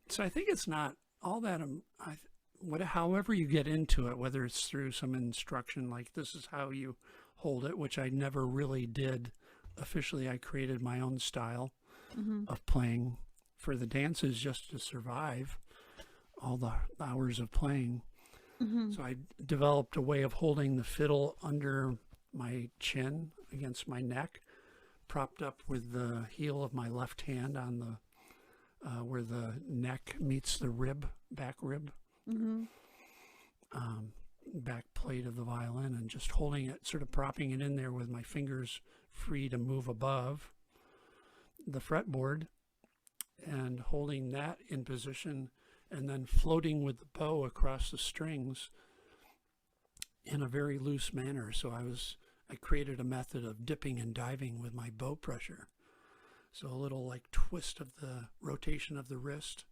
So I think it's not all that, however you get into it, whether it's through some instruction, like this is how you hold it, which I never really did officially. I created my own style of playing for the dances just to survive all the hours of playing. So I developed a way of holding the fiddle under my chin against my neck, propped up with the heel of my left hand on the where the neck meets the back rib, back plate of the violin, and just holding it, sort of propping it in there with my fingers free to move above the fretboard and holding that in position, and then floating with the bow across the strings in a very loose manner. So I created a method of dipping and diving with my bow pressure. So a little like twist of the rotation of the wrist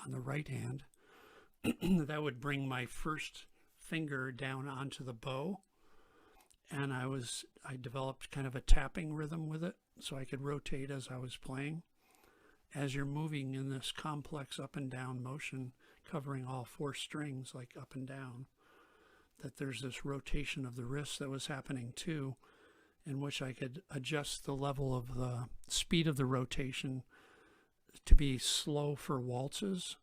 on the right hand. That would bring my first finger down onto the bow. And I developed kind of a tapping rhythm with it so I could rotate as I was playing. As you're moving in this complex up and down motion, covering all four strings like up and down, that there's this rotation of the wrist that was happening too, in which I could adjust the level of the speed of the rotation to be slow for waltzes.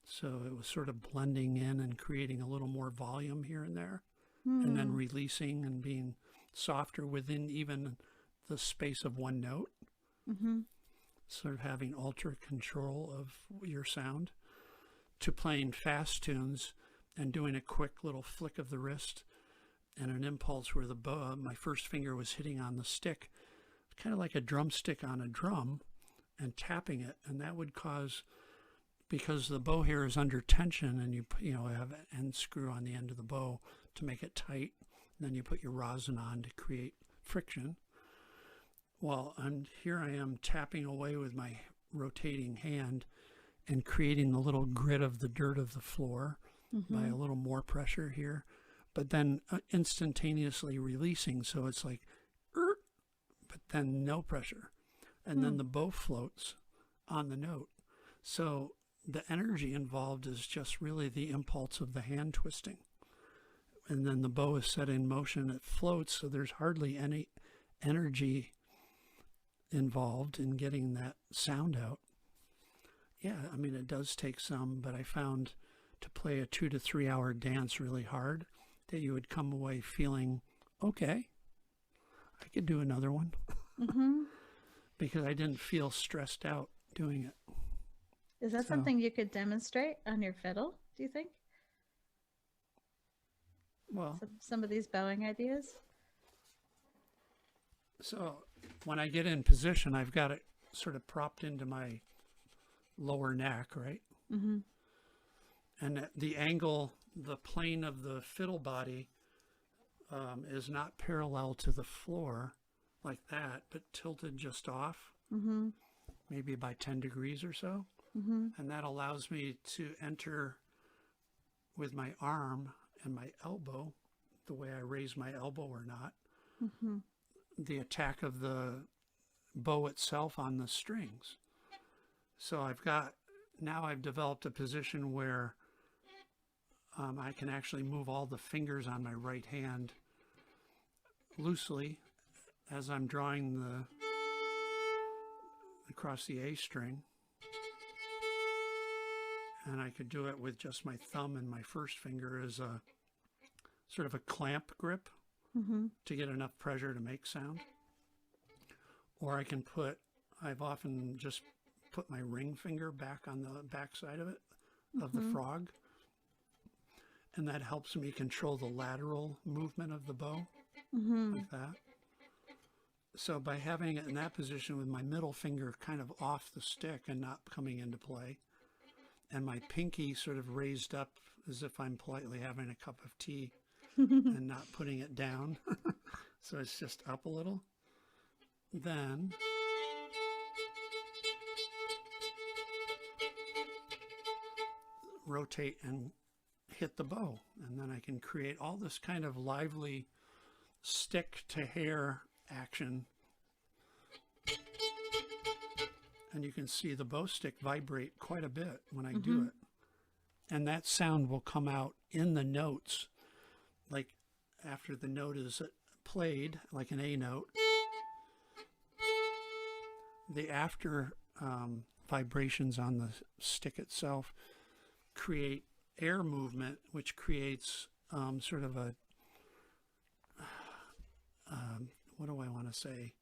So it was sort of blending in and creating a little more volume here and there, and then releasing and being softer within even the space of one note. Sort of having ultra control of your sound, to playing fast tunes and doing a quick little flick of the wrist and an impulse where my first finger was hitting on the stick, kind of like a drumstick on a drum, and tapping it. And that would cause, because the bow here is under tension, and you have an end screw on the end of the bow to make it tight, and then you put your rosin on to create friction. Well, here I am tapping away with my rotating hand and creating the little grit of the dirt of the floor by a little more pressure here, but then instantaneously releasing. So it's like, but then no pressure. And then the bow floats on the note. So the energy involved is just really the impulse of the hand twisting. And then the bow is set in motion, it floats, so there's hardly any energy involved in getting that sound out. Yeah, I mean, it does take some, but I found to play a 2 to 3 hour dance really hard, that you would come away feeling, okay, I could do another one. Because I didn't feel stressed out doing it. Is that something you could demonstrate on your fiddle, do you think? Well, some of these bowing ideas? So when I get in position, I've got it sort of propped into my lower neck, right? And the angle, the plane of the fiddle body is not parallel to the floor like that, but tilted just off, maybe by 10 degrees or so. And that allows me to enter with my arm and my elbow, the way I raise my elbow or not, the attack of the bow itself on the strings. So I've developed a position where I can actually move all the fingers on my right hand loosely as I'm drawing across the A string. And I could do it with just my thumb and my first finger as a sort of a clamp grip to get enough pressure to make sound. Or I've often just put my ring finger back on the back side of it, of the frog. And that helps me control the lateral movement of the bow, like that. So by having it in that position with my middle finger kind of off the stick and not coming into play, and my pinky sort of raised up as if I'm politely having a cup of tea and not putting it down, so it's just up a little, then rotate and hit the bow, and then I can create all this kind of lively stick to hair action and you can see the bow stick vibrate quite a bit when I do it. And that sound will come out in the notes, like after the note is played, like an A note. The after vibrations on the stick itself create air movement, which creates sort of a, what do I want to say,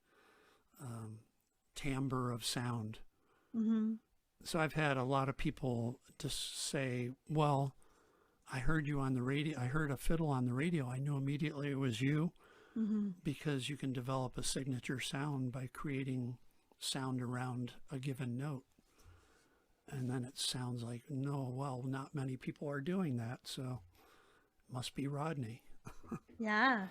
timbre of sound. So I've had a lot of people just say, well, I heard you on the radio. I heard a fiddle on the radio. I knew immediately it was you, because you can develop a signature sound by creating sound around a given note. And then it sounds like, no, well, not many people are doing that, so it must be Rodney. Yeah.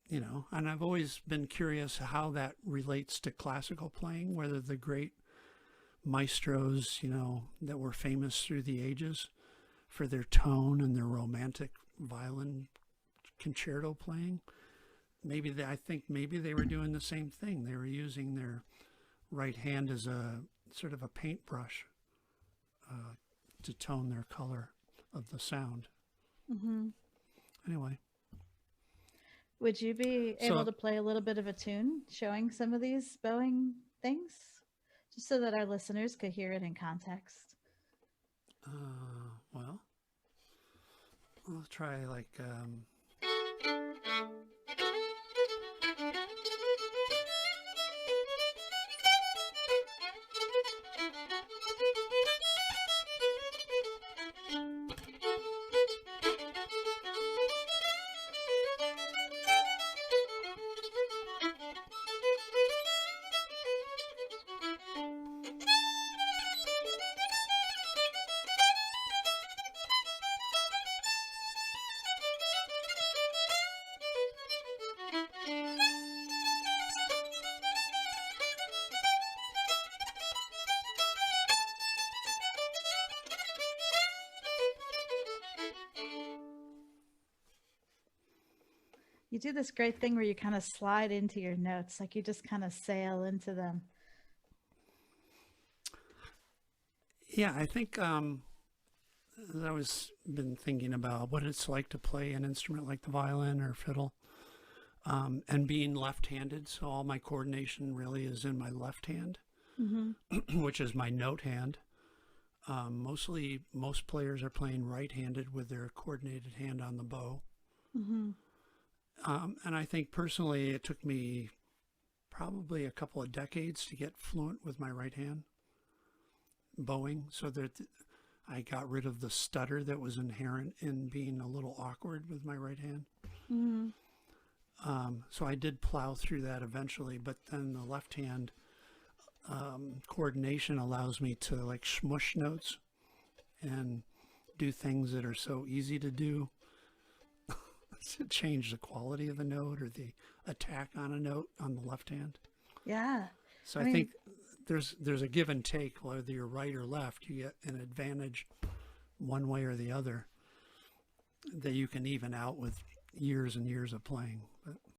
You know, and I've always been curious how that relates to classical playing, whether the great maestros, you know, that were famous through the ages for their tone and their romantic violin concerto playing, I think maybe they were doing the same thing. They were using their right hand as a sort of a paintbrush to tone their color of the sound. Anyway. Would you be able to play a little bit of a tune showing some of these bowing things? Just so that our listeners could hear it in context. Well, I'll try like... You do this great thing where you kind of slide into your notes, like you just kind of sail into them. Yeah, I think I've always been thinking about what it's like to play an instrument like the violin or fiddle, and being left-handed. So all my coordination really is in my left hand, which is my note hand. Most players are playing right-handed with their coordinated hand on the bow. And I think personally it took me probably a couple of decades to get fluent with my right hand bowing, so that I got rid of the stutter that was inherent in being a little awkward with my right hand. So I did plow through that eventually, but then the left hand coordination allows me to like smush notes and do things that are so easy to do to change the quality of the note or the attack on a note on the left hand. Yeah. So I think there's a give and take, whether you're right or left. You get an advantage one way or the other that you can even out with years and years of playing. But